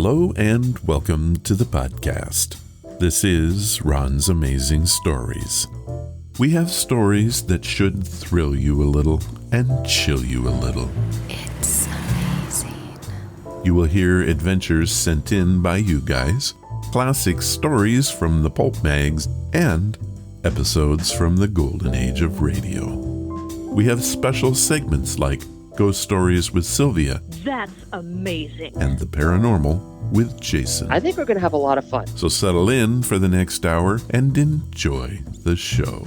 Hello and welcome to the podcast. This is Ron's Amazing Stories. We have stories that should thrill you a little and chill you a little. It's amazing. You will hear adventures sent in by you guys, classic stories from the pulp mags, and episodes from the golden age of radio. We have special segments like Ghost Stories with Sylvia. That's amazing. And the Paranormal with Jason. I think we're going to have a lot of fun. So settle in for the next hour and enjoy the show.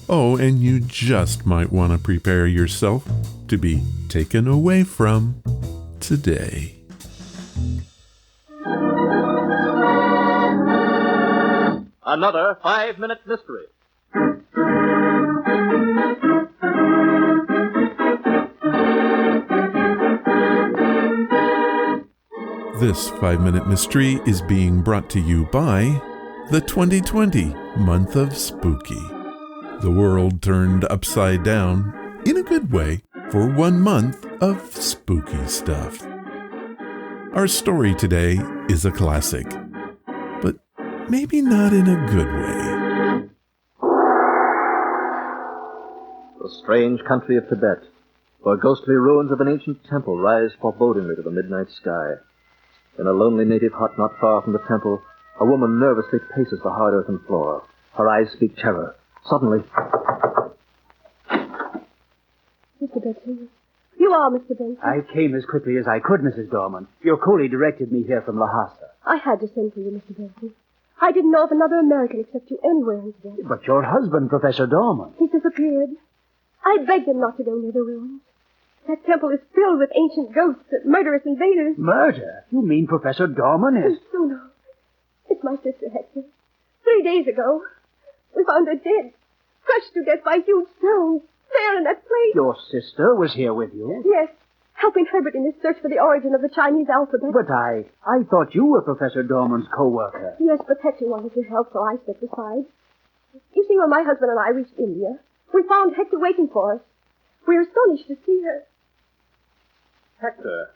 Oh, and you just might want to prepare yourself to be taken away from today. Another 5-minute mystery. This 5-minute mystery is being brought to you by the 2020 month of spooky. The world turned upside down, in a good way, for 1 month of spooky stuff. Our story today is a classic, but maybe not in a good way. The strange country of Tibet, where ghostly ruins of an ancient temple rise forebodingly to the midnight sky. In a lonely native hut not far from the temple, a woman nervously paces the hard earthen floor. Her eyes speak terror. Suddenly... Mr. Benson. You are Mr. Benson. I came as quickly as I could, Mrs. Dorman. Your coolie directed me here from Lhasa. I had to send for you, Mr. Benson. I didn't know of another American except you anywhere in Tibet. But your husband, Professor Dorman. He disappeared. I begged him not to go near the ruins. That temple is filled with ancient ghosts and murderous invaders. Murder? You mean Professor Dorman is... Oh, no. It's my sister, Hector. 3 days ago, we found her dead, crushed to death by huge stones, there in that place. Your sister was here with you? Yes, helping Herbert in his search for the origin of the Chinese alphabet. But I thought you were Professor Dorman's co-worker. Yes, but Hector wanted to help, so I stepped aside. You see, when my husband and I reached India, we found Hector waiting for us. We were astonished to see her. Hector,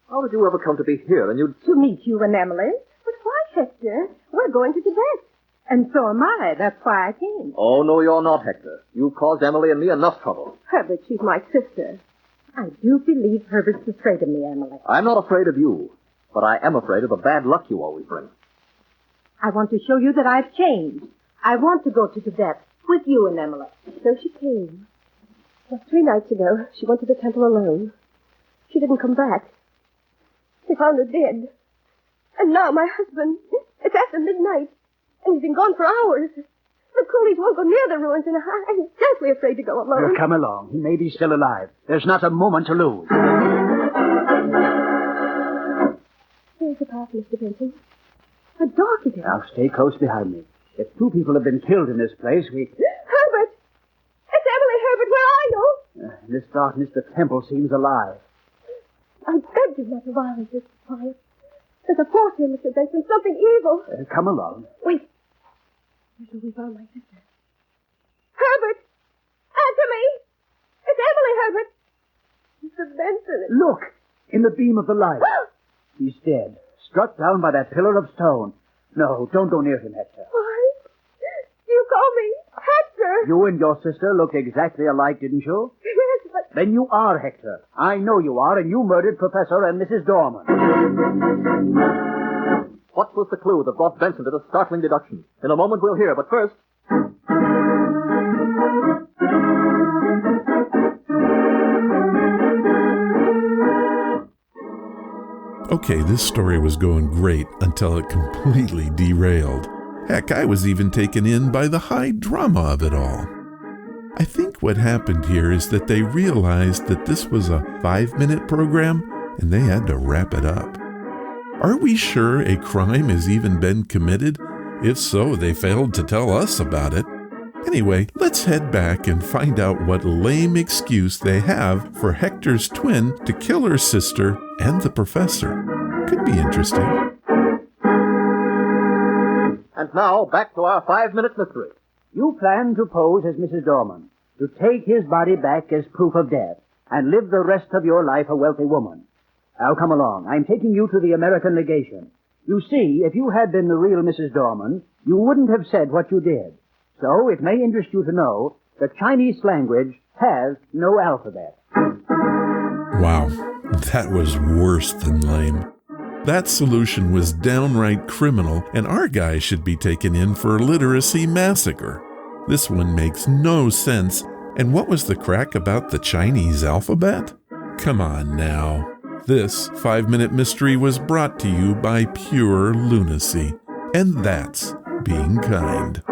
how did you ever come to be here and you... To meet you and Emily. But why, Hector? We're going to Tibet. And so am I. That's why I came. Oh, no, you're not, Hector. You've caused Emily and me enough trouble. Herbert, she's my sister. I do believe Herbert's afraid of me, Emily. I'm not afraid of you, but I am afraid of the bad luck you always bring. I want to show you that I've changed. I want to go to Tibet with you and Emily. So she came. Just 3 nights ago, she went to the temple alone. She didn't come back. We found her dead. And now my husband, it's after midnight, and he's been gone for hours. The coolies won't go near the ruins, and I'm terribly afraid to go alone. Come along. He may be still alive. There's not a moment to lose. Here's the path, Mr. Benson. How dark it is. Now, stay close behind me. If 2 people have been killed in this place, we... Herbert! It's Emily, Herbert. Where are you? In this darkness, the temple seems alive. I begged you not to violate this quiet. There's a force here, Mr. Benson. Something evil. Come along. Wait. Where shall we find my sister? Herbert! Answer me! It's Emily, Herbert! Mr. Benson. Look! In the beam of the light. He's dead. Struck down by that pillar of stone. No, don't go near him, Hector. Why? You call me Hector. You and your sister look exactly alike, didn't you? Yes, but... Then you are Hector. I know you are, and you murdered Professor and Mrs. Dorman. What was the clue that brought Benson to this startling deduction? In a moment we'll hear, but first... Okay, this story was going great until it completely derailed. Heck, I was even taken in by the high drama of it all. I think what happened here is that they realized that this was a 5-minute program and they had to wrap it up. Are we sure a crime has even been committed? If so, they failed to tell us about it. Anyway, let's head back and find out what lame excuse they have for Hector's twin to kill her sister and the professor. Could be interesting. And now, back to our 5-minute mystery. You plan to pose as Mrs. Dorman, to take his body back as proof of death, and live the rest of your life a wealthy woman. Now come along. I'm taking you to the American legation. You see, if you had been the real Mrs. Dorman, you wouldn't have said what you did. So it may interest you to know that Chinese language has no alphabet. Wow, that was worse than lame. That solution was downright criminal, and our guy should be taken in for a literacy massacre. This one makes no sense. And what was the crack about the Chinese alphabet? Come on now. This 5-minute mystery was brought to you by pure lunacy. And that's being kind.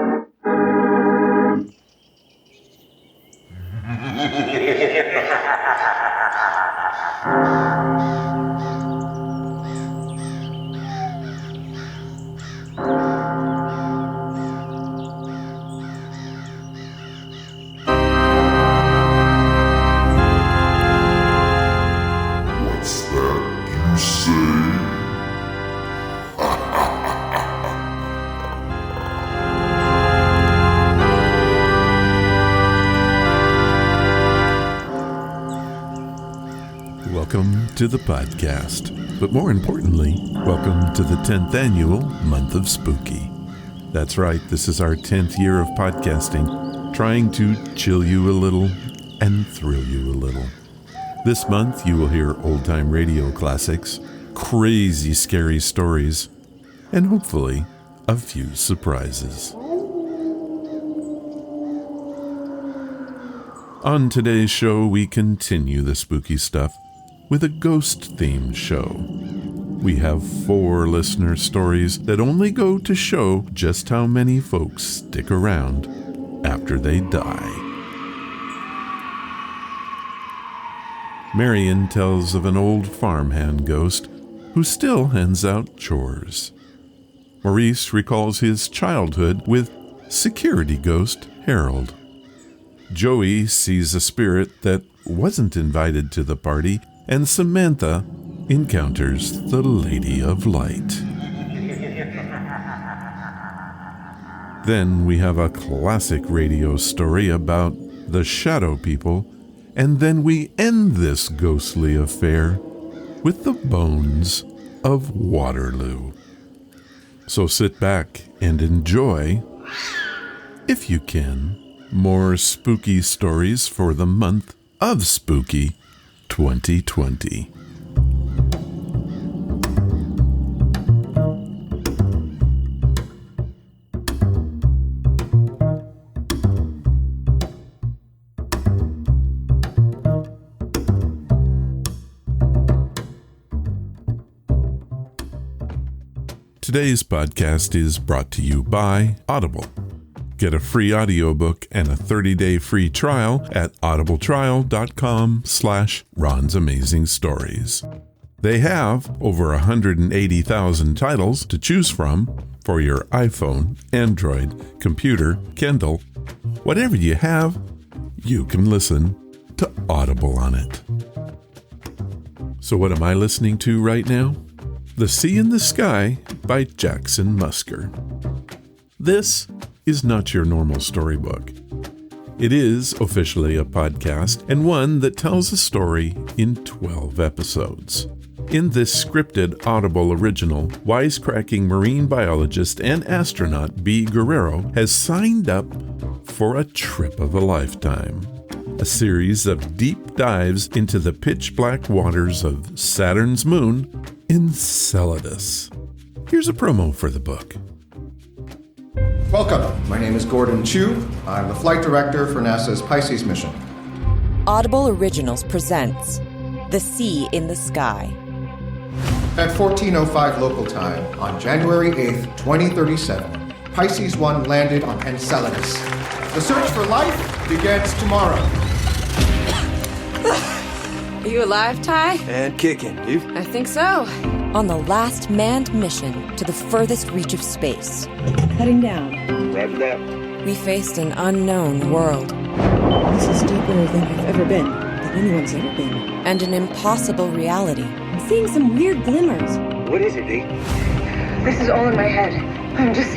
Welcome to the podcast, but more importantly, welcome to the 10th annual Month of Spooky. That's right, this is our 10th year of podcasting, trying to chill you a little and thrill you a little. This month, you will hear old-time radio classics, crazy scary stories, and hopefully, a few surprises. On today's show, we continue the spooky stuff with a ghost-themed show. We have 4 listener stories that only go to show just how many folks stick around after they die. Marrion tells of an old farmhand ghost who still hands out chores. Maurice recalls his childhood with security ghost Harold. Joey sees a spirit that wasn't invited to the party, and Samantha encounters the Lady of Light. Then we have a classic radio story about the shadow people, and then we end this ghostly affair with the Bones of Waterloo. So sit back and enjoy, if you can, more spooky stories for the month of Spooky 2020. Today's podcast is brought to you by Audible. Get a free audiobook and a 30-day free trial at audibletrial.com/Ron's Amazing Stories. They have over 180,000 titles to choose from for your iPhone, Android, computer, Kindle. Whatever you have, you can listen to Audible on it. So what am I listening to right now? The Sea in the Sky by Jackson Musker. This is not your normal storybook. It is officially a podcast, and one that tells a story in 12 episodes. In this scripted Audible original, wisecracking marine biologist and astronaut B. Guerrero has signed up for a trip of a lifetime. A series of deep dives into the pitch-black waters of Saturn's moon, Enceladus. Here's a promo for the book. Welcome. My name is Gordon Chu. I'm the flight director for NASA's Pisces mission. Audible Originals presents The Sea in the Sky. At 14:05 local time, on January 8th, 2037, Pisces 1 landed on Enceladus. The search for life begins tomorrow. Are you alive, Ty? And kicking, you? I think so. On the last manned mission to the furthest reach of space. Heading down. Roger that. We faced an unknown world. This is deeper than I've ever been, than anyone's ever been. And an impossible reality. I'm seeing some weird glimmers. What is it, Dee? This is all in my head. I'm just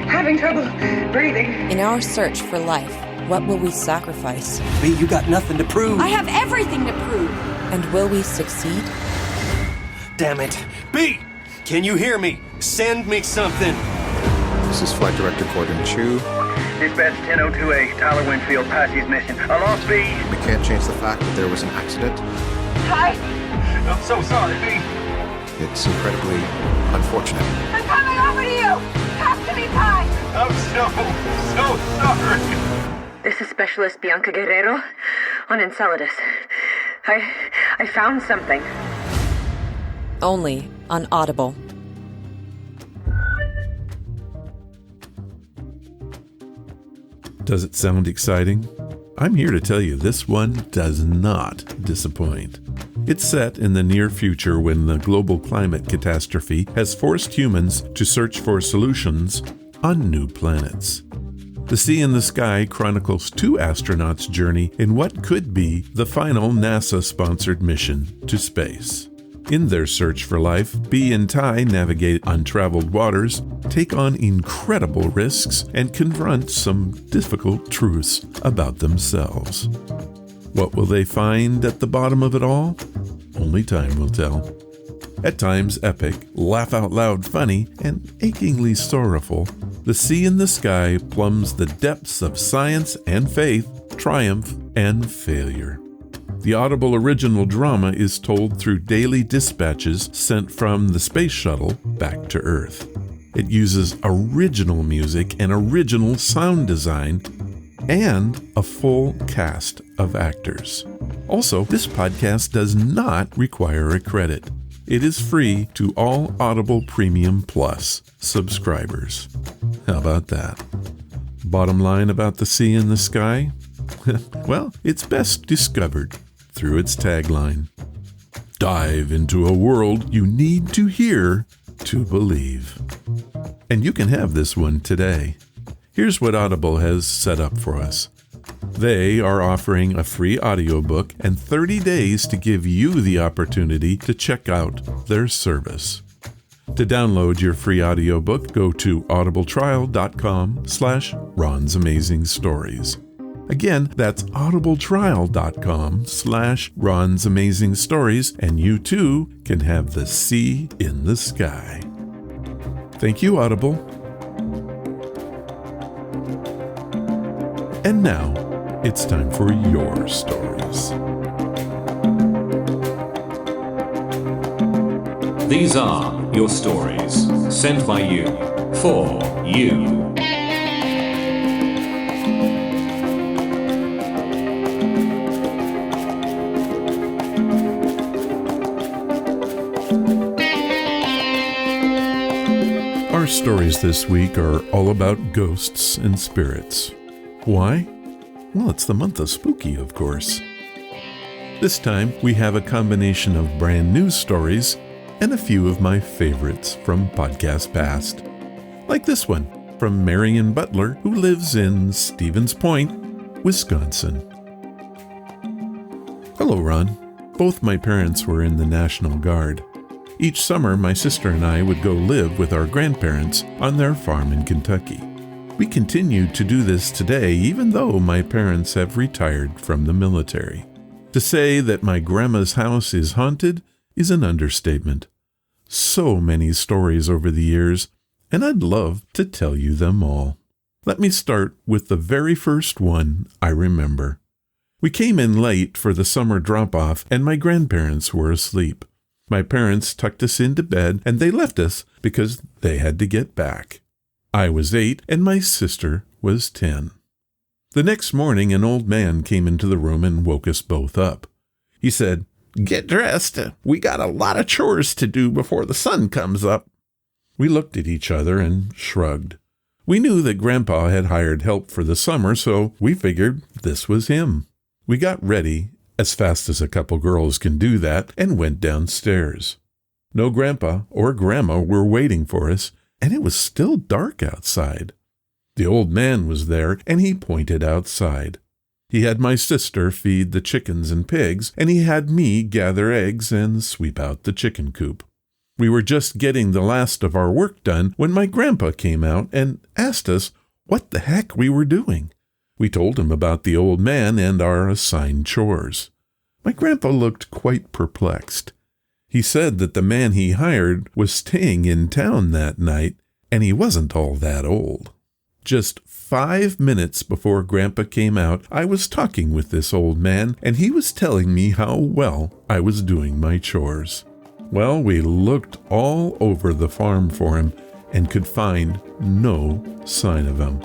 having trouble breathing. In our search for life, what will we sacrifice? B, you got nothing to prove. I have everything to prove. And will we succeed? Damn it. B, can you hear me? Send me something. This is Flight Director Gordon Chu. Dispatch 1002A, Tyler Winfield, Pisces mission. A lost V. We can't change the fact that there was an accident. Ty! I'm so sorry, V. It's incredibly unfortunate. I'm coming over to you! Talk to me, Ty! I'm so sorry. This is Specialist Bianca Guerrero on Enceladus. I found something. Only on Audible. Does it sound exciting? I'm here to tell you this one does not disappoint. It's set in the near future when the global climate catastrophe has forced humans to search for solutions on new planets. The Sea in the Sky chronicles two astronauts' journey in what could be the final NASA-sponsored mission to space. In their search for life, Bee and Ty navigate untraveled waters, take on incredible risks, and confront some difficult truths about themselves. What will they find at the bottom of it all? Only time will tell. At times epic, laugh-out-loud funny, and achingly sorrowful, The Sea in the Sky plumbs the depths of science and faith, triumph and failure. The Audible original drama is told through daily dispatches sent from the space shuttle back to Earth. It uses original music and original sound design and a full cast of actors. Also, this podcast does not require a credit. It is free to all Audible Premium Plus subscribers. How about that? Bottom line about The Sea in the Sky? Well, it's best discovered through its tagline. Dive into a world you need to hear to believe. And you can have this one today. Here's what Audible has set up for us. They are offering a free audiobook and 30 days to give you the opportunity to check out their service. To download your free audiobook, go to audibletrial.com/Ron's Amazing Stories. Again, that's audibletrial.com/Ron's Amazing Stories, and you too can have The Sea in the Sky. Thank you, Audible. And now, it's time for your stories. These are your stories, sent by you, for you. Our stories this week are all about ghosts and spirits. Why? Well, it's the month of spooky, of course. This time, we have a combination of brand new stories and a few of my favorites from podcasts past. Like this one from Marrion Butler, who lives in Stevens Point, Wisconsin. Hello, Ron. Both my parents were in the National Guard. Each summer, my sister and I would go live with our grandparents on their farm in Kentucky. We continue to do this today, even though my parents have retired from the military. To say that my grandma's house is haunted is an understatement. So many stories over the years, and I'd love to tell you them all. Let me start with the very first one I remember. We came in late for the summer drop-off, and my grandparents were asleep. My parents tucked us into bed, and they left us because they had to get back. I was 8, and my sister was 10. The next morning, an old man came into the room and woke us both up. He said, "Get dressed. We got a lot of chores to do before the sun comes up." We looked at each other and shrugged. We knew that Grandpa had hired help for the summer, so we figured this was him. We got ready, as fast as a couple girls can do that, and went downstairs. No Grandpa or Grandma were waiting for us, and it was still dark outside. The old man was there, and he pointed outside. He had my sister feed the chickens and pigs, and he had me gather eggs and sweep out the chicken coop. We were just getting the last of our work done when my grandpa came out and asked us what the heck we were doing. We told him about the old man and our assigned chores. My grandpa looked quite perplexed. He said that the man he hired was staying in town that night, and he wasn't all that old. Just 5 minutes before Grandpa came out, I was talking with this old man, and he was telling me how well I was doing my chores. Well, we looked all over the farm for him and could find no sign of him.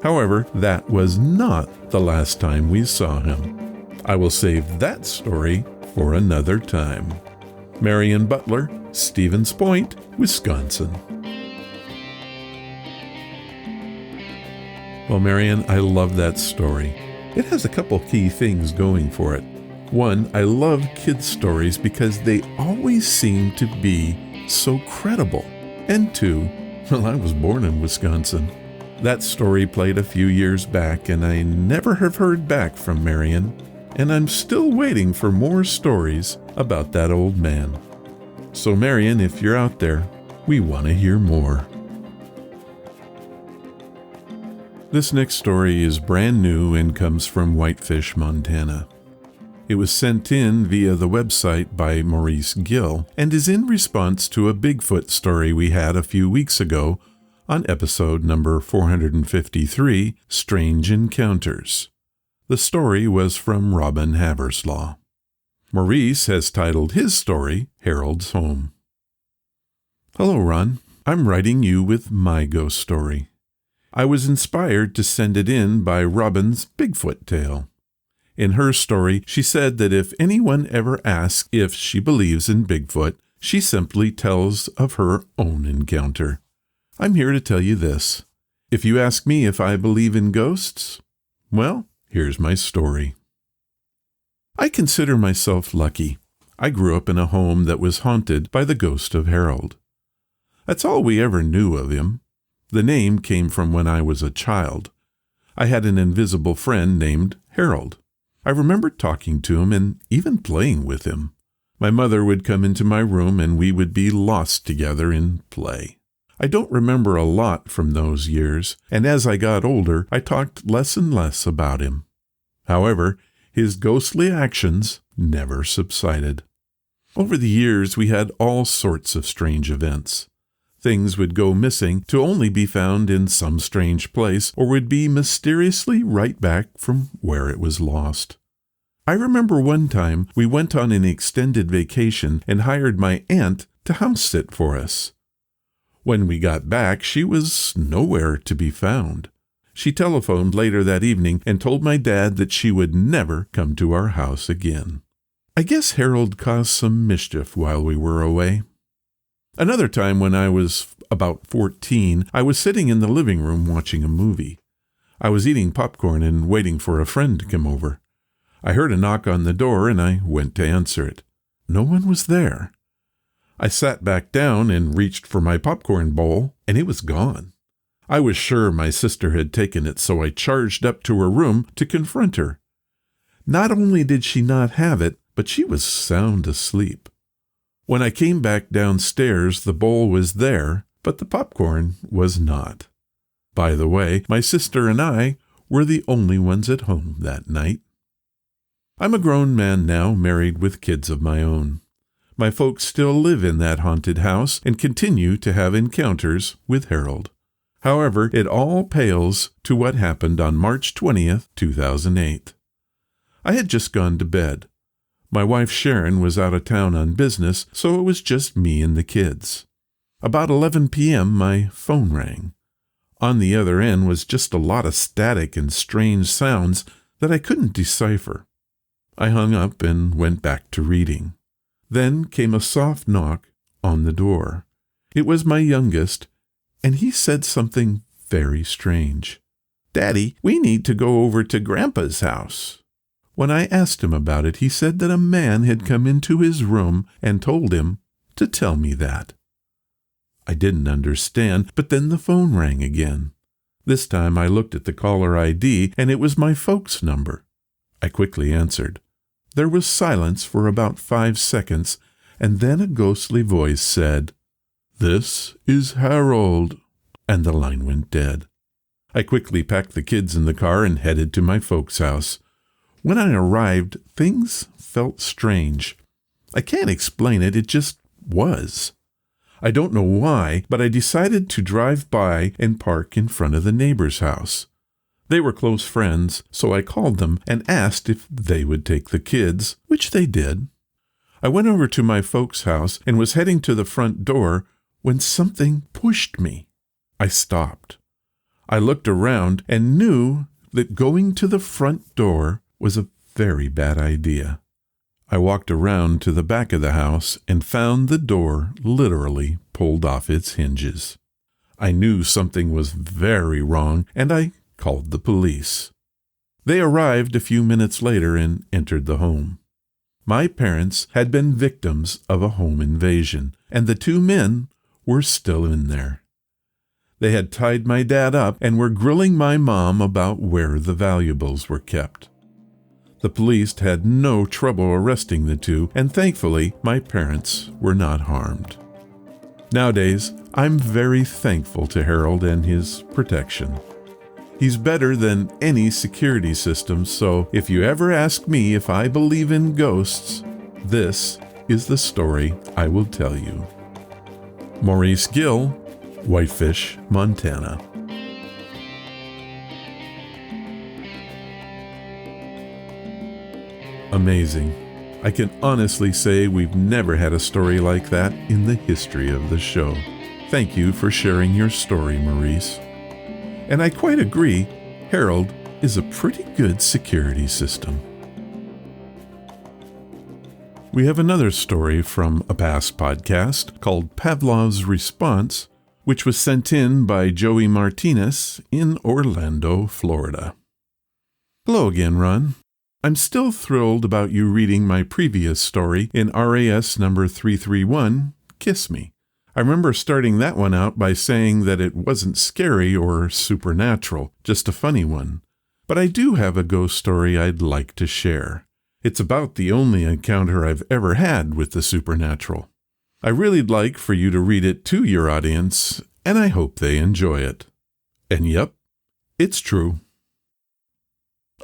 However, that was not the last time we saw him. I will save that story for another time. Marrion Butler, Stevens Point, Wisconsin. Well, Marrion, I love that story. It has a couple key things going for it. One, I love kids' stories because they always seem to be so credible. And two, well, I was born in Wisconsin. That story played a few years back, and I never have heard back from Marrion, and I'm still waiting for more stories about that old man. So, Marrion, if you're out there, we want to hear more. This next story is brand new and comes from Whitefish, Montana. It was sent in via the website by Maurice Gill and is in response to a Bigfoot story we had a few weeks ago on episode number 453, Strange Encounters. The story was from Robin Haverslaw. Maurice has titled his story, Harold's Home. Hello, Ron. I'm writing you with my ghost story. I was inspired to send it in by Robin's Bigfoot tale. In her story, she said that if anyone ever asks if she believes in Bigfoot, she simply tells of her own encounter. I'm here to tell you this. If you ask me if I believe in ghosts, well, here's my story. I consider myself lucky. I grew up in a home that was haunted by the ghost of Harold. That's all we ever knew of him. The name came from when I was a child. I had an invisible friend named Harold. I remember talking to him and even playing with him. My mother would come into my room and we would be lost together in play. I don't remember a lot from those years, and as I got older, I talked less and less about him. However, his ghostly actions never subsided. Over the years, we had all sorts of strange events. Things would go missing to only be found in some strange place or would be mysteriously right back from where it was lost. I remember one time we went on an extended vacation and hired my aunt to house sit for us. When we got back, she was nowhere to be found. She telephoned later that evening and told my dad that she would never come to our house again. I guess Harold caused some mischief while we were away. Another time when I was about 14, I was sitting in the living room watching a movie. I was eating popcorn and waiting for a friend to come over. I heard a knock on the door and I went to answer it. No one was there. I sat back down and reached for my popcorn bowl, and it was gone. I was sure my sister had taken it, so I charged up to her room to confront her. Not only did she not have it, but she was sound asleep. When I came back downstairs, the bowl was there, but the popcorn was not. By the way, my sister and I were the only ones at home that night. I'm a grown man now, married with kids of my own. My folks still live in that haunted house and continue to have encounters with Harold. However, it all pales to what happened on March 20th, 2008. I had just gone to bed. My wife Sharon was out of town on business, so it was just me and the kids. About 11 p.m., my phone rang. On the other end was just a lot of static and strange sounds that I couldn't decipher. I hung up and went back to reading. Then came a soft knock on the door. It was my youngest, and he said something very strange. "Daddy, we need to go over to Grandpa's house." When I asked him about it, he said that a man had come into his room and told him to tell me that. I didn't understand, but then the phone rang again. This time I looked at the caller ID, and it was my folks' number. I quickly answered. There was silence for about 5 seconds, and then a ghostly voice said, "This is Harold," and the line went dead. I quickly packed the kids in the car and headed to my folks' house. When I arrived, things felt strange. I can't explain it, it just was. I don't know why, but I decided to drive by and park in front of the neighbor's house. They were close friends, so I called them and asked if they would take the kids, which they did. I went over to my folks' house and was heading to the front door when something pushed me. I stopped. I looked around and knew that going to the front door was a very bad idea. I walked around to the back of the house and found the door literally pulled off its hinges. I knew something was very wrong, and I called the police. They arrived a few minutes later and entered the home. My parents had been victims of a home invasion, and the two men were still in there. They had tied my dad up and were grilling my mom about where the valuables were kept. The police had no trouble arresting the two, and thankfully, my parents were not harmed. Nowadays, I'm very thankful to Harold and his protection. He's better than any security system, so if you ever ask me if I believe in ghosts, this is the story I will tell you. Maurice Gill, Whitefish, Montana. Amazing. I can honestly say we've never had a story like that in the history of the show. Thank you for sharing your story, Maurice. And I quite agree, Harold is a pretty good security system. We have another story from a past podcast called Pavlov's Response, which was sent in by Joey Martinez in Orlando, Florida. Hello again, Ron. I'm still thrilled about you reading my previous story in RAS number 331, Kiss Me. I remember starting that one out by saying that it wasn't scary or supernatural, just a funny one. But I do have a ghost story I'd like to share. It's about the only encounter I've ever had with the supernatural. I really'd like for you to read it to your audience, and I hope they enjoy it. And yep, it's true.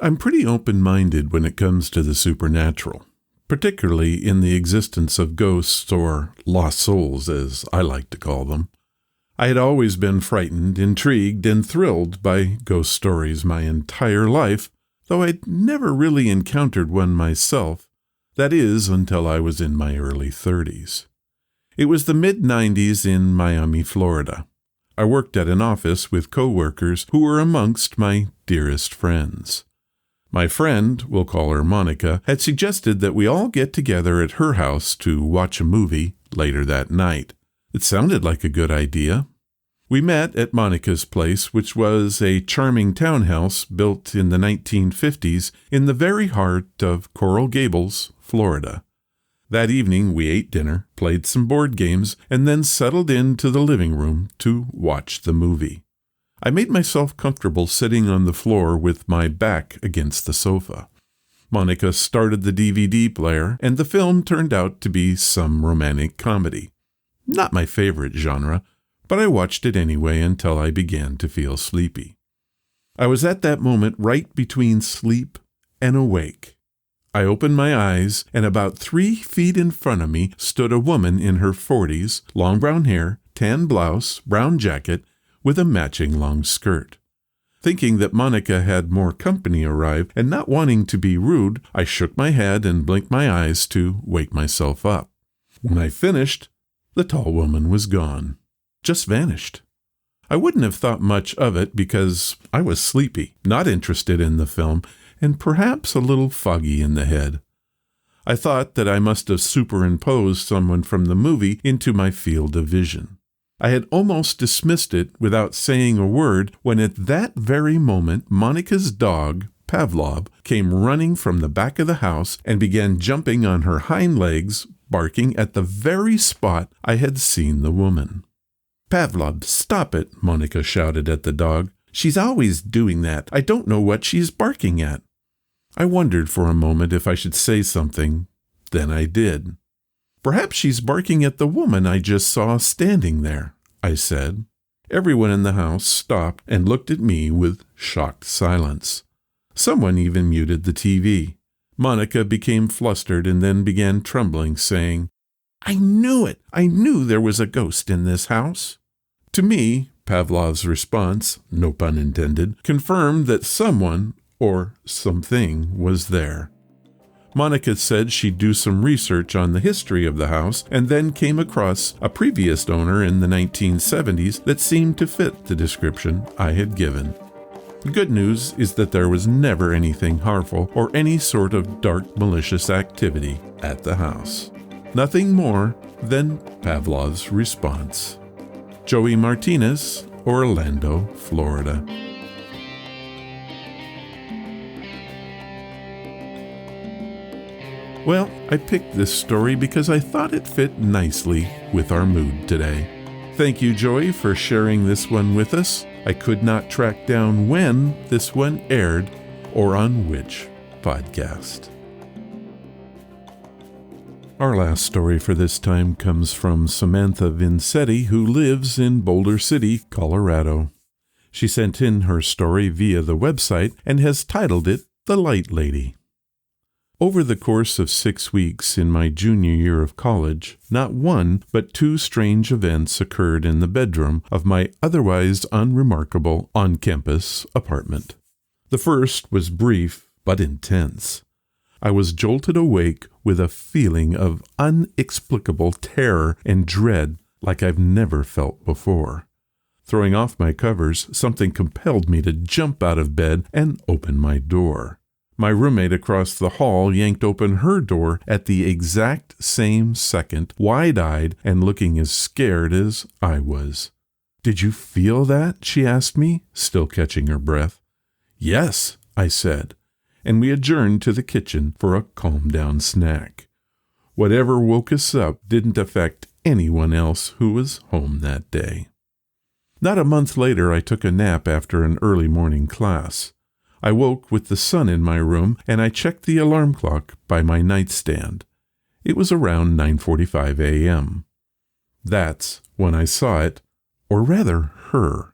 I'm pretty open-minded when it comes to the supernatural, particularly in the existence of ghosts or lost souls, as I like to call them. I had always been frightened, intrigued, and thrilled by ghost stories my entire life, though I'd never really encountered one myself, that is, until I was in my early 30s. It was the mid-90s in Miami, Florida. I worked at an office with co-workers who were amongst my dearest friends. My friend, we'll call her Monica, had suggested that we all get together at her house to watch a movie later that night. It sounded like a good idea. We met at Monica's place, which was a charming townhouse built in the 1950s in the very heart of Coral Gables, Florida. That evening we ate dinner, played some board games, and then settled into the living room to watch the movie. I made myself comfortable sitting on the floor with my back against the sofa. Monica started the DVD player, and the film turned out to be some romantic comedy. Not my favorite genre, but I watched it anyway until I began to feel sleepy. I was at that moment right between sleep and awake. I opened my eyes, and about 3 feet in front of me stood a woman in her 40s, long brown hair, tan blouse, brown jacket, with a matching long skirt. Thinking that Monica had more company arrive, and not wanting to be rude, I shook my head and blinked my eyes to wake myself up. When I finished, the tall woman was gone. Just vanished. I wouldn't have thought much of it because I was sleepy, not interested in the film, and perhaps a little foggy in the head. I thought that I must have superimposed someone from the movie into my field of vision. I had almost dismissed it without saying a word when at that very moment Monica's dog, Pavlov, came running from the back of the house and began jumping on her hind legs, barking at the very spot I had seen the woman. "Pavlov, stop it," Monica shouted at the dog. "She's always doing that. I don't know what she's barking at." I wondered for a moment if I should say something. Then I did. "Perhaps she's barking at the woman I just saw standing there," I said. Everyone in the house stopped and looked at me with shocked silence. Someone even muted the TV. Monica became flustered and then began trembling, saying, "I knew it! I knew there was a ghost in this house." To me, Pavlov's response, no pun intended, confirmed that someone or something was there. Monica said she'd do some research on the history of the house and then came across a previous owner in the 1970s that seemed to fit the description I had given. The good news is that there was never anything harmful or any sort of dark malicious activity at the house. Nothing more than Pavlov's response. Joey Martinez, Orlando, Florida. Well, I picked this story because I thought it fit nicely with our mood today. Thank you, Joey, for sharing this one with us. I could not track down when this one aired or on which podcast. Our last story for this time comes from Samantha Vincetti, who lives in Boulder City, Colorado. She sent in her story via the website and has titled it The Light Lady. Over the course of 6 weeks in my junior year of college, not one but two strange events occurred in the bedroom of my otherwise unremarkable on-campus apartment. The first was brief but intense. I was jolted awake with a feeling of inexplicable terror and dread like I've never felt before. Throwing off my covers, something compelled me to jump out of bed and open my door. My roommate across the hall yanked open her door at the exact same second, wide-eyed and looking as scared as I was. "Did you feel that?" she asked me, still catching her breath. "Yes," I said, and we adjourned to the kitchen for a calm-down snack. Whatever woke us up didn't affect anyone else who was home that day. Not a month later, I took a nap after an early morning class. I woke with the sun in my room, and I checked the alarm clock by my nightstand. It was around 9:45 a.m. That's when I saw it, or rather her,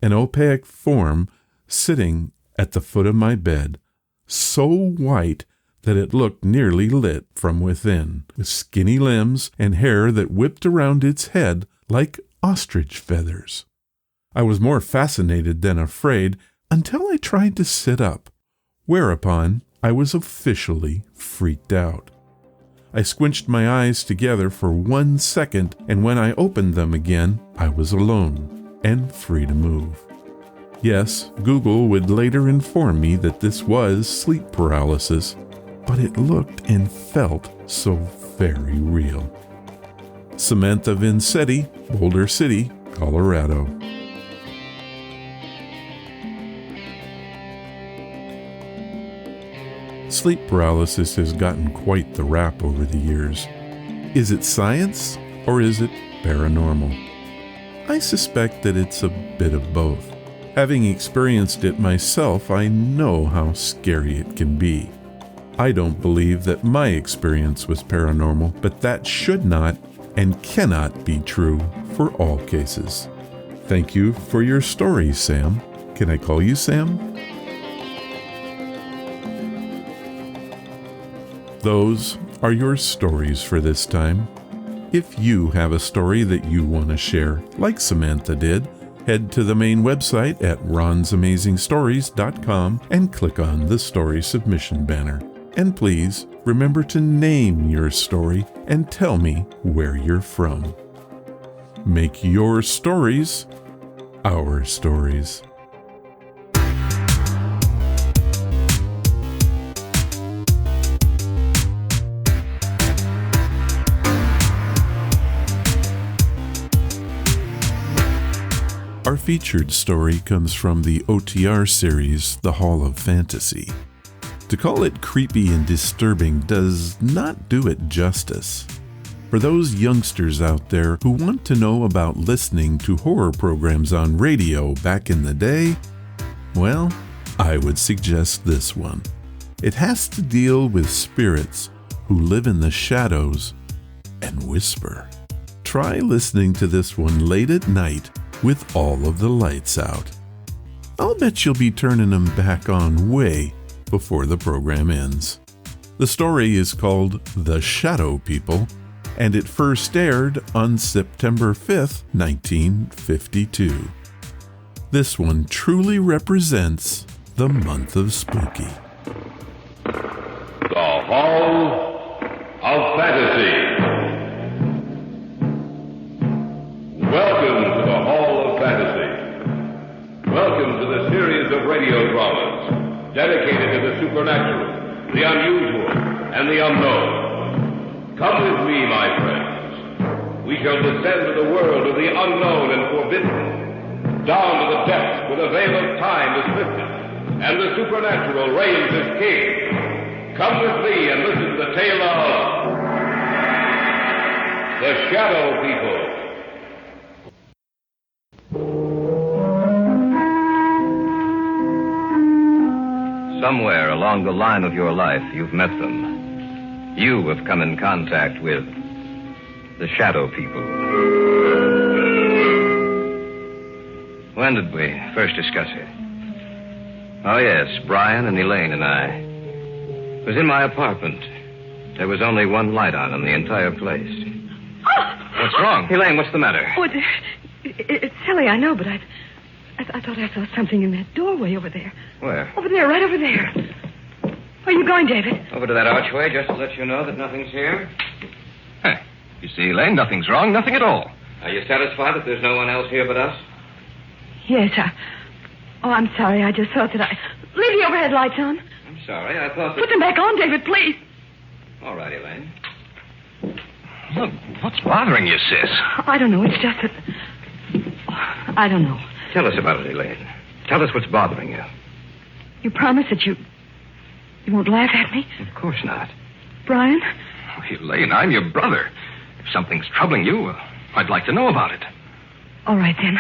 an opaque form sitting at the foot of my bed, so white that it looked nearly lit from within, with skinny limbs and hair that whipped around its head like ostrich feathers. I was more fascinated than afraid until I tried to sit up, whereupon I was officially freaked out. I squinched my eyes together for 1 second, and when I opened them again, I was alone and free to move. Yes, Google would later inform me that this was sleep paralysis, but it looked and felt so very real. Samantha Vincetti, Boulder City, Colorado. Sleep paralysis has gotten quite the rap over the years. Is it science or is it paranormal? I suspect that it's a bit of both. Having experienced it myself, I know how scary it can be. I don't believe that my experience was paranormal, but that should not and cannot be true for all cases. Thank you for your story, Sam. Can I call you Sam? Those are your stories for this time. If you have a story that you want to share, like Samantha did, head to the main website at ronsamazingstories.com and click on the story submission banner. And please remember to name your story and tell me where you're from. Make your stories our stories. Our featured story comes from the OTR series, The Hall of Fantasy. To call it creepy and disturbing does not do it justice. For those youngsters out there who want to know about listening to horror programs on radio back in the day, well, I would suggest this one. It has to deal with spirits who live in the shadows and whisper. Try listening to this one late at night with all of the lights out. I'll bet you'll be turning them back on way before the program ends. The story is called The Shadow People, and it first aired on September 5th, 1952. This one truly represents the month of spooky. The Hall of Fantasy. Welcome to the Hall of Fantasy. Welcome to the series of radio dramas dedicated to the supernatural, the unusual, and the unknown. Come with me, my friends. We shall descend to the world of the unknown and forbidden, down to the depths where the veil of time is lifted, and the supernatural reigns as king. Come with me and listen to the tale of The Shadow People. Somewhere along the line of your life, you've met them. You have come in contact with the Shadow People. When did we first discuss it? Oh, yes, Brian and Elaine and I. It was in my apartment. There was only one light on in the entire place. What's wrong? Elaine, what's the matter? Oh, it's silly, I know, but I thought I saw something in that doorway over there. Where? Over there, right over there. Where are you going, David? Over to that archway, just to let you know that nothing's here. Hey, you see, Elaine, nothing's wrong, nothing at all. Are you satisfied that there's no one else here but us? Yes, I'm sorry. I just thought that Leave the overhead lights on. I'm sorry, I thought that... Put them back on, David, please. All right, Elaine. Look, what's bothering you, sis? I don't know. It's just that... I don't know. Tell us about it, Elaine. Tell us what's bothering you. You promise that you won't laugh at me? Of course not. Brian? Oh, Elaine, I'm your brother. If something's troubling you, I'd like to know about it. All right, then.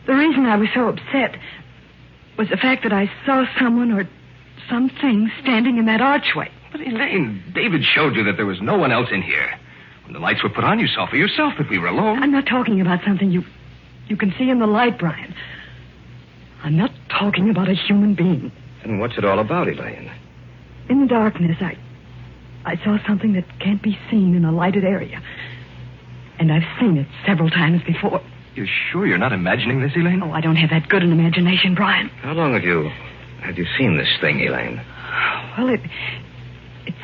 The reason I was so upset was the fact that I saw someone or something standing in that archway. But, Elaine, David showed you that there was no one else in here. When the lights were put on, you saw for yourself that we were alone. I'm not talking about something you can see in the light, Brian. I'm not talking about a human being. Then what's it all about, Elaine? In the darkness, I saw something that can't be seen in a lighted area. And I've seen it several times before. You're sure you're not imagining this, Elaine? Oh, I don't have that good an imagination, Brian. How long have you seen this thing, Elaine? Well, it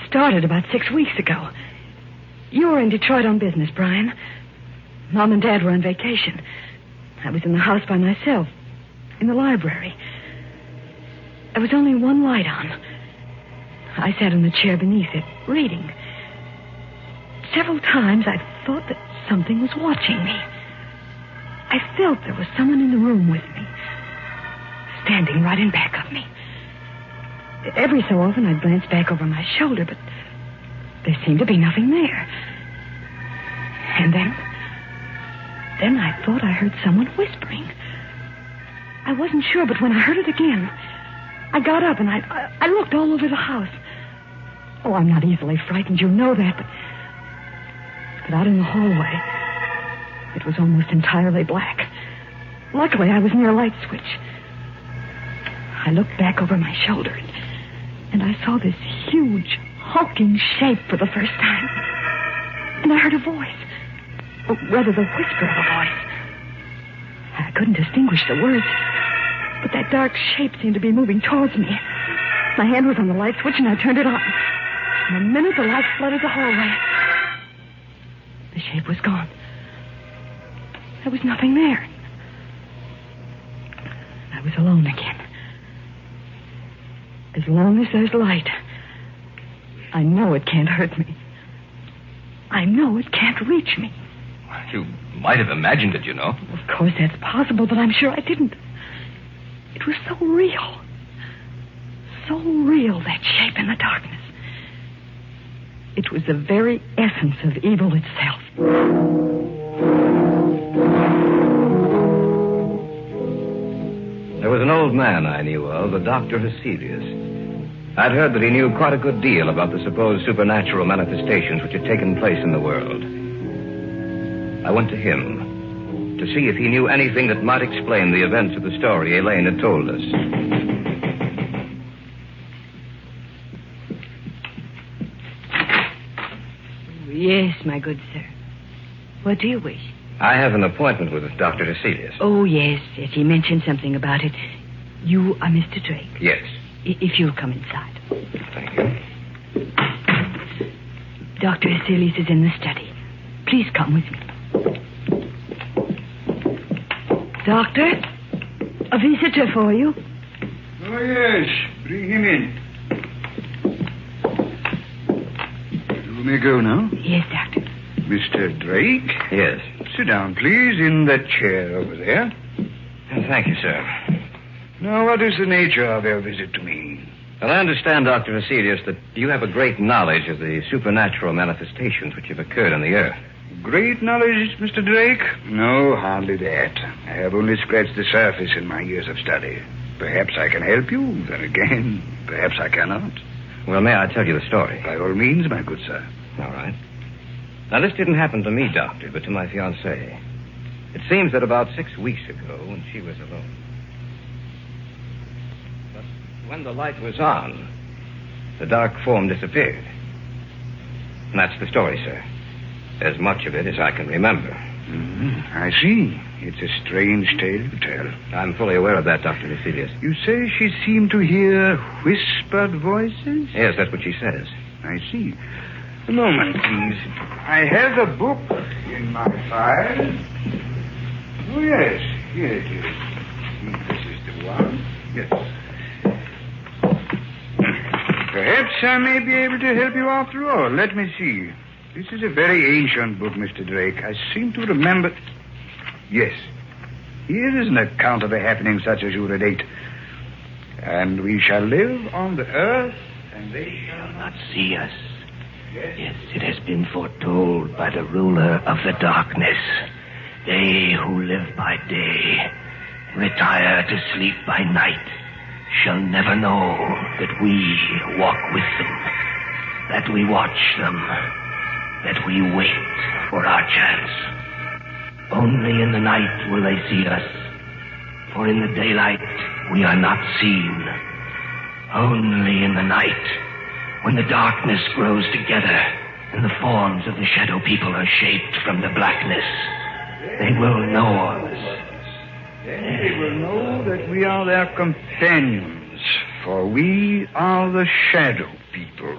started about 6 weeks ago. You were in Detroit on business, Brian. Mom and Dad were on vacation. I was in the house by myself, in the library. There was only one light on. I sat in the chair beneath it, reading. Several times I thought that something was watching me. I felt there was someone in the room with me, standing right in back of me. Every so often I'd glance back over my shoulder, but there seemed to be nothing there. And then I thought I heard someone whispering. I wasn't sure, but when I heard it again, I got up and I looked all over the house. Oh, I'm not easily frightened, you know that, but out in the hallway, it was almost entirely black. Luckily, I was near a light switch. I looked back over my shoulder, and I saw this huge, hulking shape for the first time. And I heard a voice. Or rather, the whisper of a voice. I couldn't distinguish the words, but that dark shape seemed to be moving towards me. My hand was on the light switch, and I turned it on. In a minute, the light flooded the hallway. The shape was gone. There was nothing there. I was alone again. As long as there's light, I know it can't hurt me. I know it can't reach me. You might have imagined it, you know. Of course, that's possible, but I'm sure I didn't. It was so real. So real, that shape in the darkness. It was the very essence of evil itself. There was an old man I knew of, a Dr. Hesidius. I'd heard that he knew quite a good deal about the supposed supernatural manifestations which had taken place in the world. I went to him to see if he knew anything that might explain the events of the story Elaine had told us. Yes, my good sir. What do you wish? I have an appointment with Dr. Hecelius. Oh, yes. He mentioned something about it. You are Mr. Drake? Yes. If you'll come inside. Thank you. Dr. Hecelius is in the study. Please come with me. Doctor, a visitor for you. Oh, yes. Bring him in. You may go now. Yes, Doctor. Mr. Drake? Yes. Sit down, please, in that chair over there. Thank you, sir. Now, what is the nature of your visit to me? Well, I understand, Dr. Hecelius, that you have a great knowledge of the supernatural manifestations which have occurred on the earth. Great knowledge, Mr. Drake? No, hardly that. I have only scratched the surface in my years of study. Perhaps I can help you, then again, perhaps I cannot. Well, may I tell you the story? By all means, my good sir. All right. Now, this didn't happen to me, Doctor, but to my fiancée. It seems that about 6 weeks ago, when she was alone. But when the light was on, the dark form disappeared. And that's the story, sir. As much of it as I can remember. I see. It's a strange tale to tell. I'm fully aware of that, Dr. Hecelius. You say she seemed to hear whispered voices? Yes, that's what she says. I see. A moment, please. I have a book in my file. Oh, yes. Here it is. This is the one. Yes. Perhaps I may be able to help you after all. Let me see. This is a very ancient book, Mr. Drake. I seem to remember... Yes. Here is an account of a happening such as you relate. And we shall live on the earth, and they shall not see us. Yes, it has been foretold by the ruler of the darkness. They who live by day, retire to sleep by night, shall never know that we walk with them, that we watch them, that we wait for our chance. Only in the night will they see us, for in the daylight we are not seen. Only in the night, when the darkness grows together and the forms of the shadow people are shaped from the blackness, they will know us. Then they will know that we are their companions, for we are the shadow people.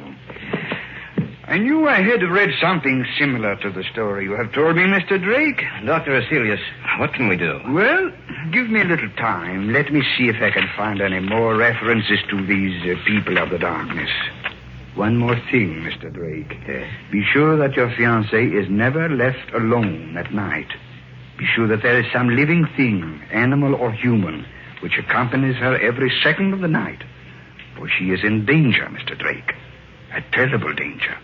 I knew I had read something similar to the story you have told me, Mr. Drake. Dr. Hecelius, what can we do? Well, give me a little time. Let me see if I can find any more references to these people of the darkness. One more thing, Mr. Drake. Be sure that your fiancée is never left alone at night. Be sure that there is some living thing, animal or human, which accompanies her every second of the night. For she is in danger, Mr. Drake. A terrible danger.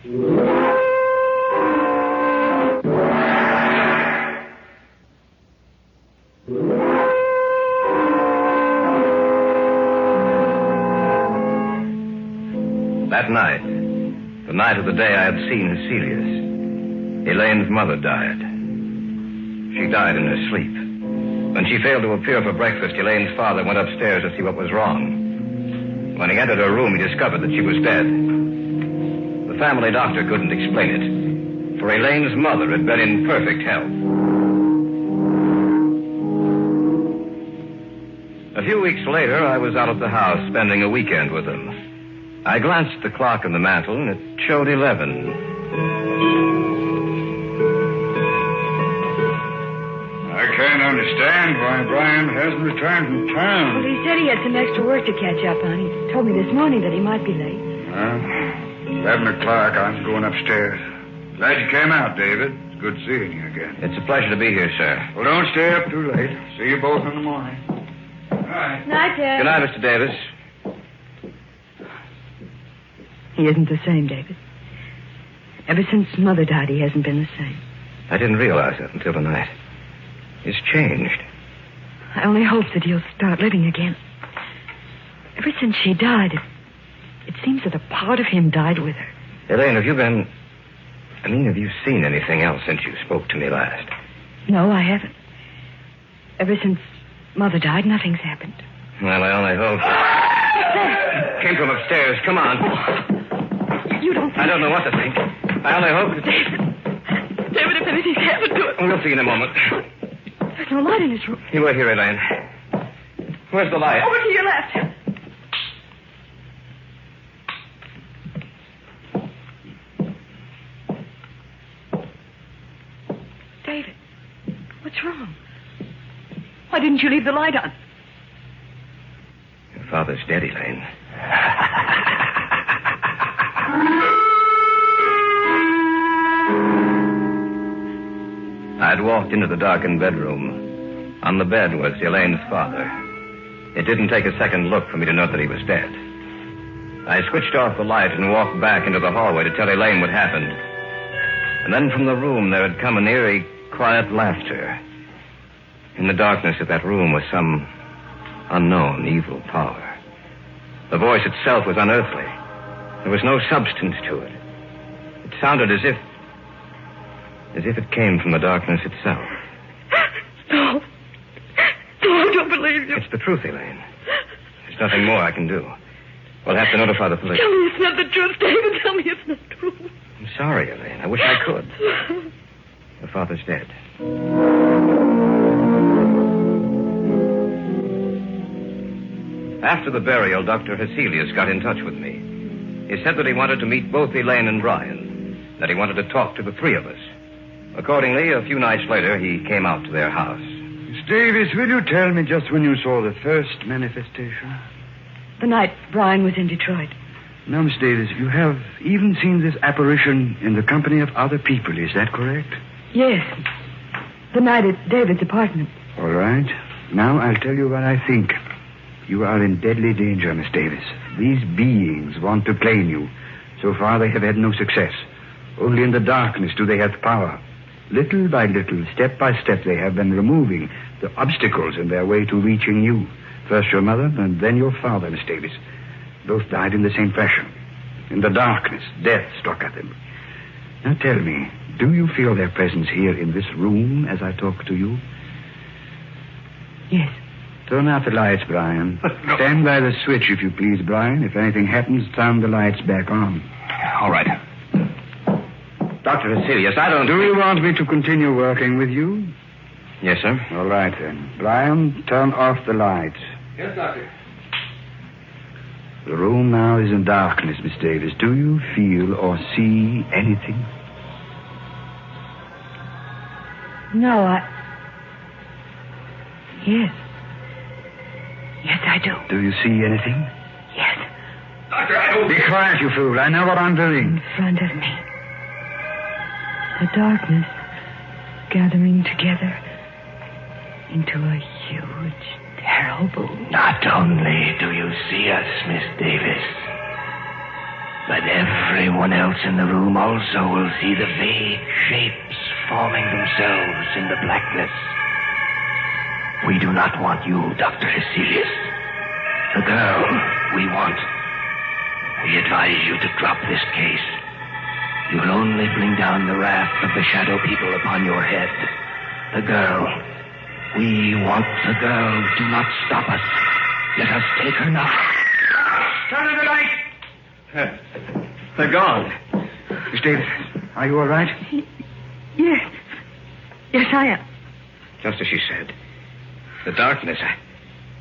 That night, the night of the day I had seen Hecelius, Elaine's mother died. She died in her sleep. When she failed to appear for breakfast, Elaine's father went upstairs to see what was wrong. When he entered her room, he discovered that she was dead. The family doctor couldn't explain it, for Elaine's mother had been in perfect health. A few weeks later, I was out at the house spending a weekend with them. I glanced at the clock on the mantel, and it showed 11. I can't understand why Brian hasn't returned from town. Well, he said he had some extra work to catch up on. He told me this morning that he might be late. 11 o'clock. I'm going upstairs. Glad you came out, David. It's good seeing you again. It's a pleasure to be here, sir. Well, don't stay up too late. See you both in the morning. Good night. Night, Ted. Good night, Mr. Davis. He isn't the same, David. Ever since Mother died, he hasn't been the same. I didn't realize that until tonight. He's changed. I only hope that he'll start living again. Ever since she died, it seems that a part of him died with her. Elaine, have you seen anything else since you spoke to me last? No, I haven't. Ever since Mother died, nothing's happened. Well, I only hope. There. Came from upstairs. Come on. You don't think... I don't know what to think. I only hope that... David, if anything's happened to it... We'll see in a moment. There's no light in his room. You were here, Elaine. Where's the light? Over to your left. David, what's wrong? Why didn't you leave the light on? Your father's dead, Elaine. I'd walked into the darkened bedroom. On the bed was Elaine's father. It didn't take a second look for me to know that he was dead. I switched off the light and walked back into the hallway to tell Elaine what happened. And then from the room there had come an eerie, quiet laughter. In the darkness of that room was some unknown evil power. The voice itself was unearthly. There was no substance to it. It sounded as if it came from the darkness itself. No. No, I don't believe you. It's the truth, Elaine. There's nothing more I can do. We'll have to notify the police. Tell me it's not the truth, David. Tell me it's not true. I'm sorry, Elaine. I wish I could. Your father's dead. After the burial, Dr. Heselius got in touch with me. He said that he wanted to meet both Elaine and Brian, that he wanted to talk to the three of us. Accordingly, a few nights later, he came out to their house. Miss Davis, will you tell me just when you saw the first manifestation? The night Brian was in Detroit. Now, Miss Davis, you have even seen this apparition in the company of other people, is that correct? Yes. The night at David's apartment. All right. Now I'll tell you what I think. You are in deadly danger, Miss Davis. These beings want to claim you. So far, they have had no success. Only in the darkness do they have power. Little by little, step by step, they have been removing the obstacles in their way to reaching you. First your mother, and then your father, Miss Davis. Both died in the same fashion. In the darkness, death struck at them. Now tell me, do you feel their presence here in this room as I talk to you? Yes. Turn out the lights, Brian. No. Stand by the switch, if you please, Brian. If anything happens, turn the lights back on. All right. Dr. Heselius, I don't... Do you want me to continue working with you? Yes, sir. All right, then. Brian, turn off the lights. Yes, Doctor. The room now is in darkness, Miss Davis. Do you feel or see anything? No, Yes. Yes, I do. Do you see anything? Yes. Doctor, I don't... Be quiet, you fool. I know what I'm doing. In front of me. The darkness gathering together into a huge, terrible... Not only do you see us, Miss Davis, but everyone else in the room also will see the vague shapes forming themselves in the blackness. We do not want you, Dr. Heselius. The girl we want. We advise you to drop this case. You'll only bring down the wrath of the shadow people upon your head. The girl. We want the girl. Do not stop us. Let us take her now. Turn on the light. They're gone. Miss Davis, are you all right? Yes. Yes, I am. Just as she said. The darkness.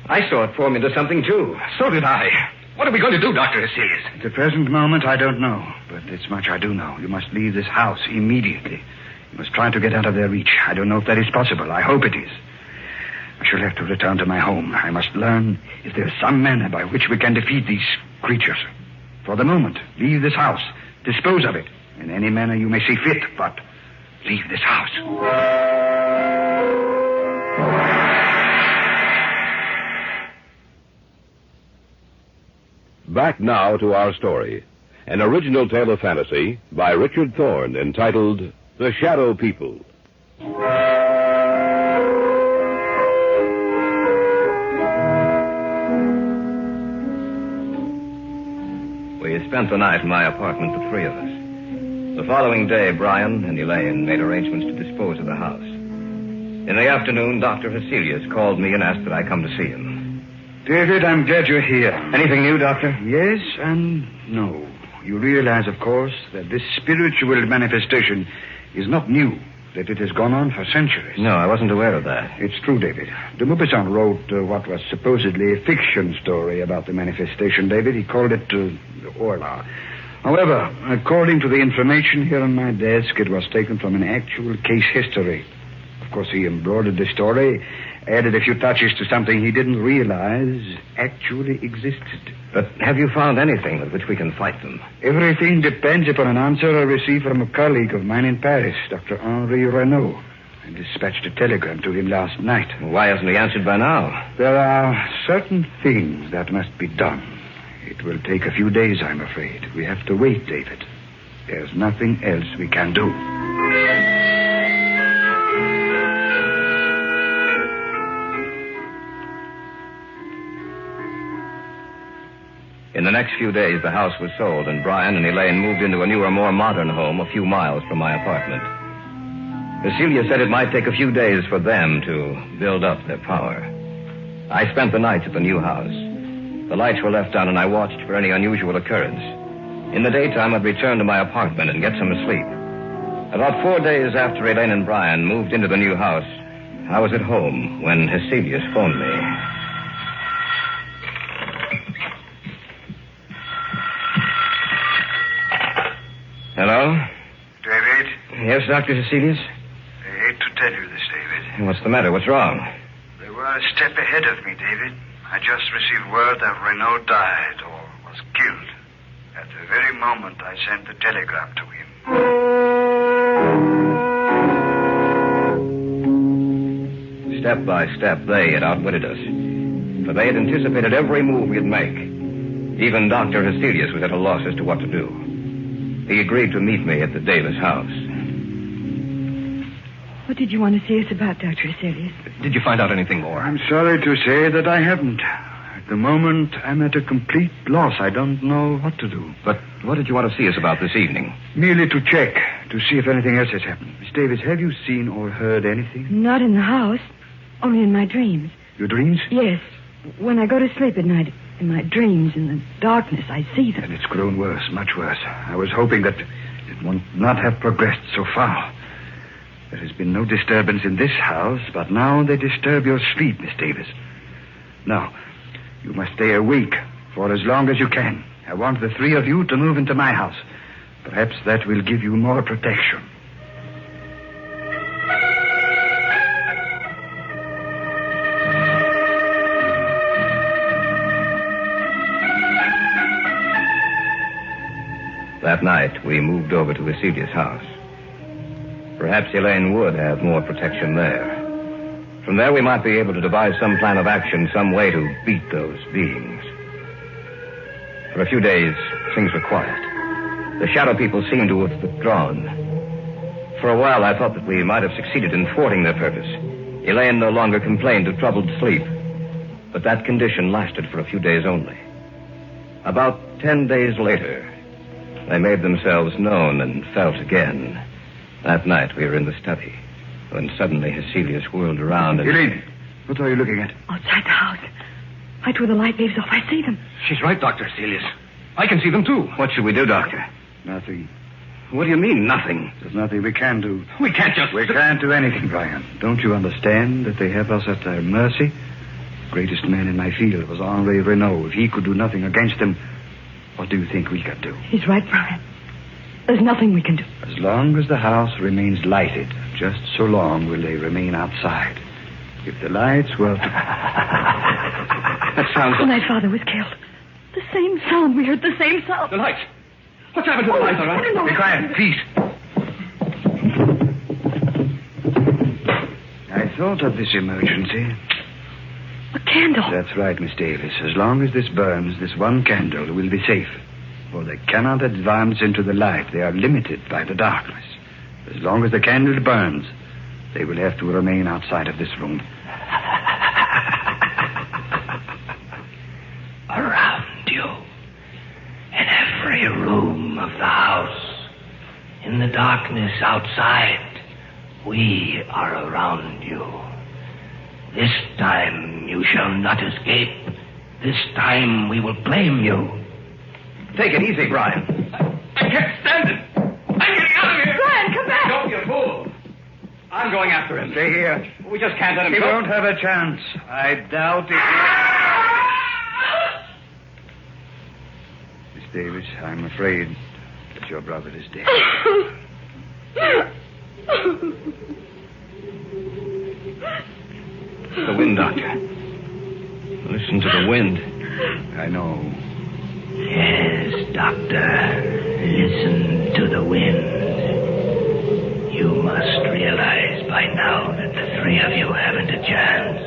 I saw it form into something, too. So did I. What are we going to do, Dr. Heselius? At the present moment, I don't know. But this much I do know. You must leave this house immediately. You must try to get out of their reach. I don't know if that is possible. I hope it is. I shall have to return to my home. I must learn if there is some manner by which we can defeat these creatures. For the moment, leave this house. Dispose of it in any manner you may see fit, but leave this house. Back now to our story. An original tale of fantasy by Richard Thorne entitled The Shadow People. We spent the night in my apartment, the three of us. The following day, Brian and Elaine made arrangements to dispose of the house. In the afternoon, Dr. Heselius called me and asked that I come to see him. David, I'm glad you're here. Anything new, Doctor? Yes and no. You realize, of course, that this spiritual manifestation is not new, that it has gone on for centuries. No, I wasn't aware of that. It's true, David. De Maupassant wrote what was supposedly a fiction story about the manifestation, David. He called it Orla. However, according to the information here on my desk, it was taken from an actual case history. Of course, he embroidered the story, added a few touches to something he didn't realize actually existed. But have you found anything with which we can fight them? Everything depends upon an answer I received from a colleague of mine in Paris, Dr. Henri Renaud. I dispatched a telegram to him last night. Why hasn't he answered by now? There are certain things that must be done. It will take a few days, I'm afraid. We have to wait, David. There's nothing else we can do. In the next few days, the house was sold, and Brian and Elaine moved into a newer, more modern home a few miles from my apartment. Cecilia said it might take a few days for them to build up their power. I spent the nights at the new house. The lights were left on, and I watched for any unusual occurrence. In the daytime, I'd return to my apartment and get some sleep. About 4 days after Elaine and Brian moved into the new house, I was at home when Heselius phoned me. Hello? David? Yes, Dr. Heselius? I hate to tell you this, David. What's the matter? What's wrong? They were a step ahead of me, David. I just received word that Renaud died or was killed. At the very moment I sent the telegram to him. Step by step, they had outwitted us. For they had anticipated every move we'd make. Even Dr. Heselius was at a loss as to what to do. He agreed to meet me at the Davis house. What did you want to see us about, Dr. Heselius? Did you find out anything more? I'm sorry to say that I haven't. At the moment, I'm at a complete loss. I don't know what to do. But what did you want to see us about this evening? Merely to check, to see if anything else has happened. Miss Davis, have you seen or heard anything? Not in the house, only in my dreams. Your dreams? Yes. When I go to sleep at night, in my dreams, in the darkness, I see them. And it's grown worse, much worse. I was hoping that it would not have progressed so far. There has been no disturbance in this house, but now they disturb your sleep, Miss Davis. Now, you must stay awake for as long as you can. I want the three of you to move into my house. Perhaps that will give you more protection. That night, we moved over to Heselius' house. Perhaps Elaine would have more protection there. From there, we might be able to devise some plan of action, some way to beat those beings. For a few days, things were quiet. The shadow people seemed to have withdrawn. For a while, I thought that we might have succeeded in thwarting their purpose. Elaine no longer complained of troubled sleep. But that condition lasted for a few days only. About 10 days later, they made themselves known and felt again. That night, we were in the study, when suddenly Heselius whirled around and... Elaine, what are you looking at? Outside the house. Right where the light leaves off, I see them. She's right, Dr. Heselius. I can see them, too. What should we do, Doctor? Nothing. What do you mean, nothing? There's nothing we can do. We can't just... We can't do anything, Brian. Don't you understand that they have us at their mercy? The greatest man in my field was Henri Renaud. If he could do nothing against them, what do you think we could do? He's right, Brian. There's nothing we can do. As long as the house remains lighted, just so long will they remain outside. If the lights were to... That sounds... When my father was killed. The same sound. We heard the same sound. The lights. What's happened to the lights, all right? Be quiet, please. I thought of this emergency. A candle. That's right, Miss Davis. As long as this burns, this one candle will be safe. For they cannot advance into the light. They are limited by the darkness. As long as the candle burns, they will have to remain outside of this room. Around you, in every room of the house, in the darkness outside, we are around you. This time you shall not escape. This time we will blame you. Take it easy, Brian. can't stand it. I'm getting out of here. Brian, come back. Don't be a fool. I'm going after him. Stay here. We just can't let him He go. won't have a chance. I doubt it. Miss Davis, I'm afraid that your brother is dead. The wind, Doctor. Listen to the wind. I know. Yes, Doctor. Listen to the wind. You must realize by now that the three of you haven't a chance.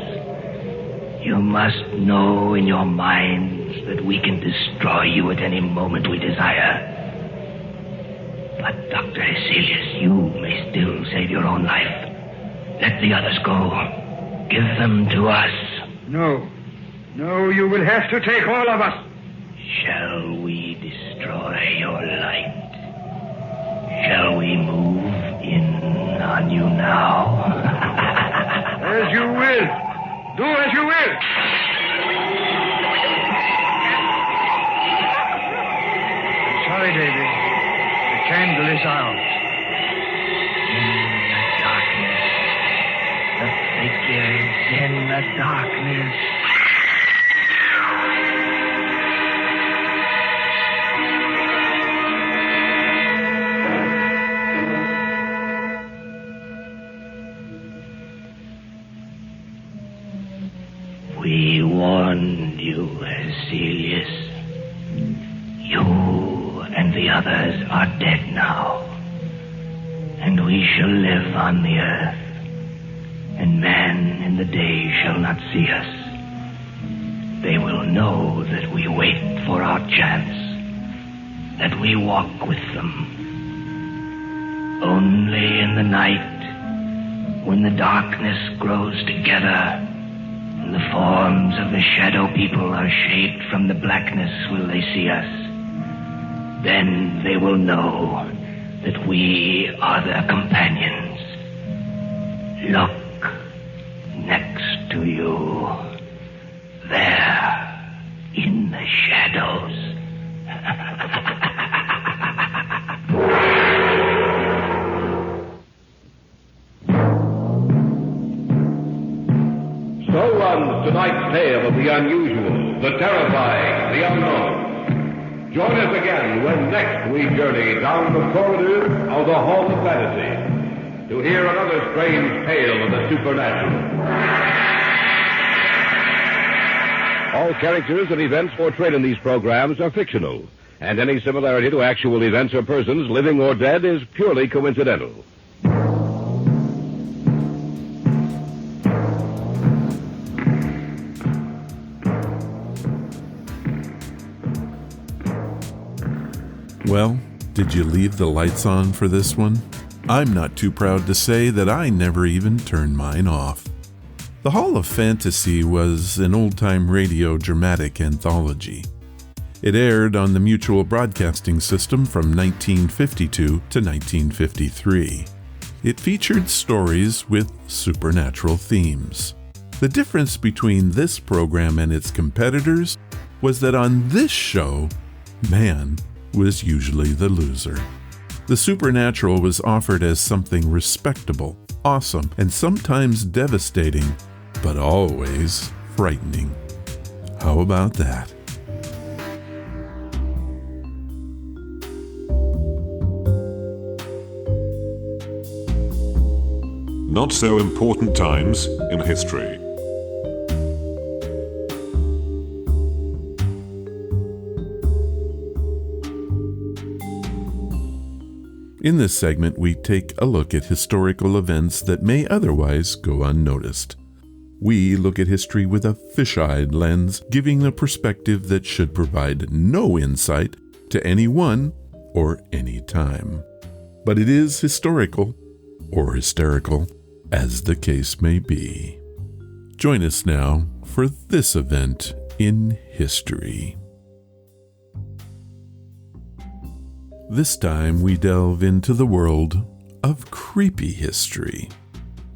You must know in your minds that we can destroy you at any moment we desire. But, Dr. Hecelius, you may still save your own life. Let the others go. Give them to us. No. No, you will have to take all of us. Shall we destroy your light? Shall we move in on you now? As you will. Do as you will. I'm sorry, David. The candle is out. The figures in the darkness. We warned you, Hecelius. You and the others are dead now. And we shall live on the earth. And man in the day shall not see us. They will know that we wait for our chance, that we walk with them. Only in the night, when the darkness grows together, and the forms of the shadow people are shaped from the blackness, will they see us. Then they will know that we are their companions. Look. Next to you, there, in the shadows. So runs tonight's tale of the unusual, the terrifying, the unknown. Join us again when next we journey down the corridors of the Hall of Fantasy to hear another strange tale of the supernatural. All characters and events portrayed in these programs are fictional, and any similarity to actual events or persons, living or dead, is purely coincidental. Well, did you leave the lights on for this one? I'm not too proud to say that I never even turned mine off. The Hall of Fantasy was an old-time radio dramatic anthology. It aired on the Mutual Broadcasting System from 1952 to 1953. It featured stories with supernatural themes. The difference between this program and its competitors was that on this show, man was usually the loser. The supernatural was offered as something respectable, awesome, and sometimes devastating, but always frightening. How about that? Not so important times in history. In this segment, we take a look at historical events that may otherwise go unnoticed. We look at history with a fish-eyed lens, giving a perspective that should provide no insight to anyone or any time. But it is historical, or hysterical, as the case may be. Join us now for this event in history. This time we delve into the world of creepy history.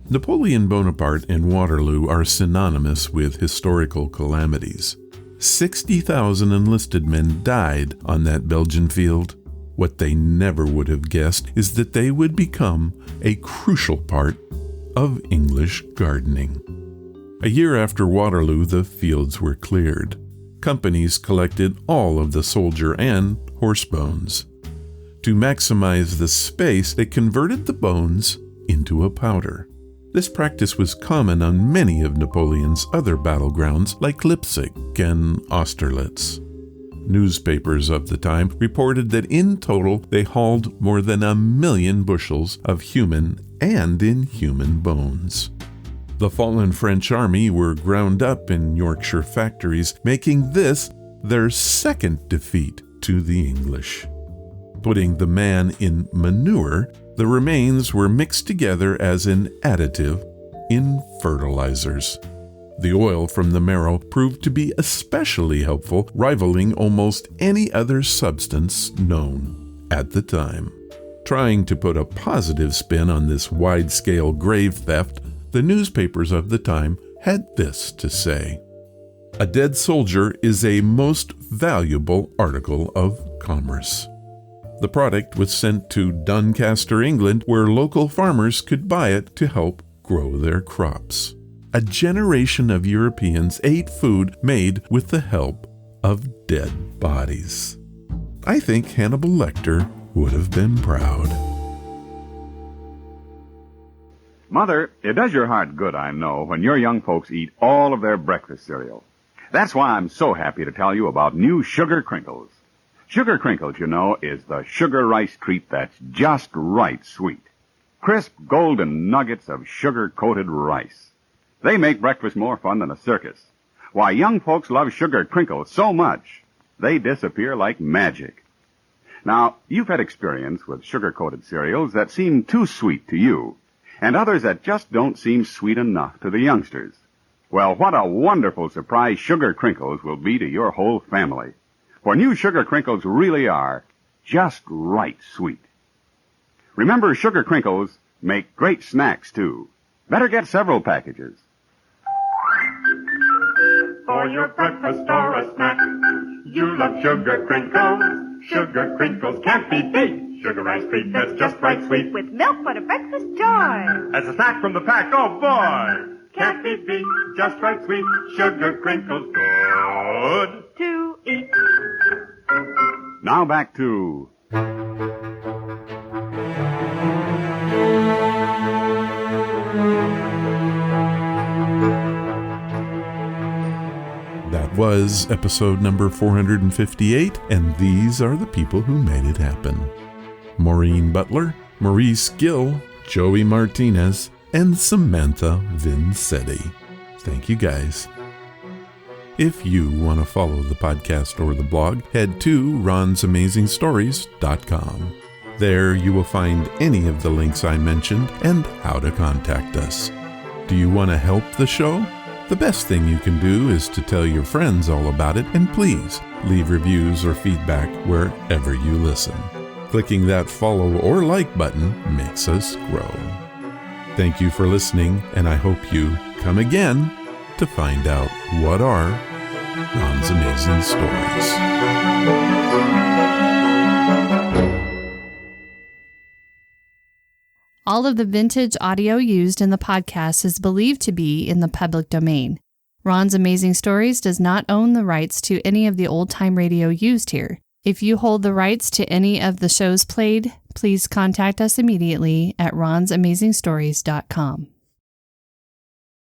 Napoleon Bonaparte and Waterloo are synonymous with historical calamities. 60,000 enlisted men died on that Belgian field. What they never would have guessed is that they would become a crucial part of English gardening. A year after Waterloo, the fields were cleared. Companies collected all of the soldier and horse bones. To maximize the space, they converted the bones into a powder. This practice was common on many of Napoleon's other battlegrounds like Leipzig and Austerlitz. Newspapers of the time reported that in total they hauled more than 1 million bushels of human and inhuman bones. The fallen French army were ground up in Yorkshire factories, making this their second defeat to the English. Putting the man in manure, the remains were mixed together as an additive in fertilizers. The oil from the marrow proved to be especially helpful, rivaling almost any other substance known at the time. Trying to put a positive spin on this wide-scale grave theft, the newspapers of the time had this to say: "A dead soldier is a most valuable article of commerce." The product was sent to Doncaster, England, where local farmers could buy it to help grow their crops. A generation of Europeans ate food made with the help of dead bodies. I think Hannibal Lecter would have been proud. Mother, it does your heart good, I know, when your young folks eat all of their breakfast cereal. That's why I'm so happy to tell you about new Sugar Crinkles. Sugar Crinkles, you know, is the sugar rice treat that's just right sweet. Crisp, golden nuggets of sugar-coated rice. They make breakfast more fun than a circus. Why, young folks love Sugar Crinkles so much, they disappear like magic. Now, you've had experience with sugar-coated cereals that seem too sweet to you, and others that just don't seem sweet enough to the youngsters. Well, what a wonderful surprise Sugar Crinkles will be to your whole family. For new Sugar Crinkles really are just right sweet. Remember, Sugar Crinkles make great snacks, too. Better get several packages. For your breakfast or a snack, you love Sugar Crinkles. Sugar Crinkles can't be beat. Sugar rice treat that's just right sweet. With milk for the breakfast joy. As a snack from the pack, oh boy! Can't be beat, just right sweet. Sugar Crinkles, good to eat. Now back to... That was episode number 458, and these are the people who made it happen. Maureen Butler, Maurice Gill, Joey Martinez, and Samantha Vincetti. Thank you guys. If you want to follow the podcast or the blog, head to ronsamazingstories.com. There you will find any of the links I mentioned and how to contact us. Do you want to help the show? The best thing you can do is to tell your friends all about it, and please leave reviews or feedback wherever you listen. Clicking that follow or like button makes us grow. Thank you for listening, and I hope you come again to find out what are Ron's Amazing Stories. All of the vintage audio used in the podcast is believed to be in the public domain. Ron's Amazing Stories does not own the rights to any of the old-time radio used here. If you hold the rights to any of the shows played, please contact us immediately at ronsamazingstories.com.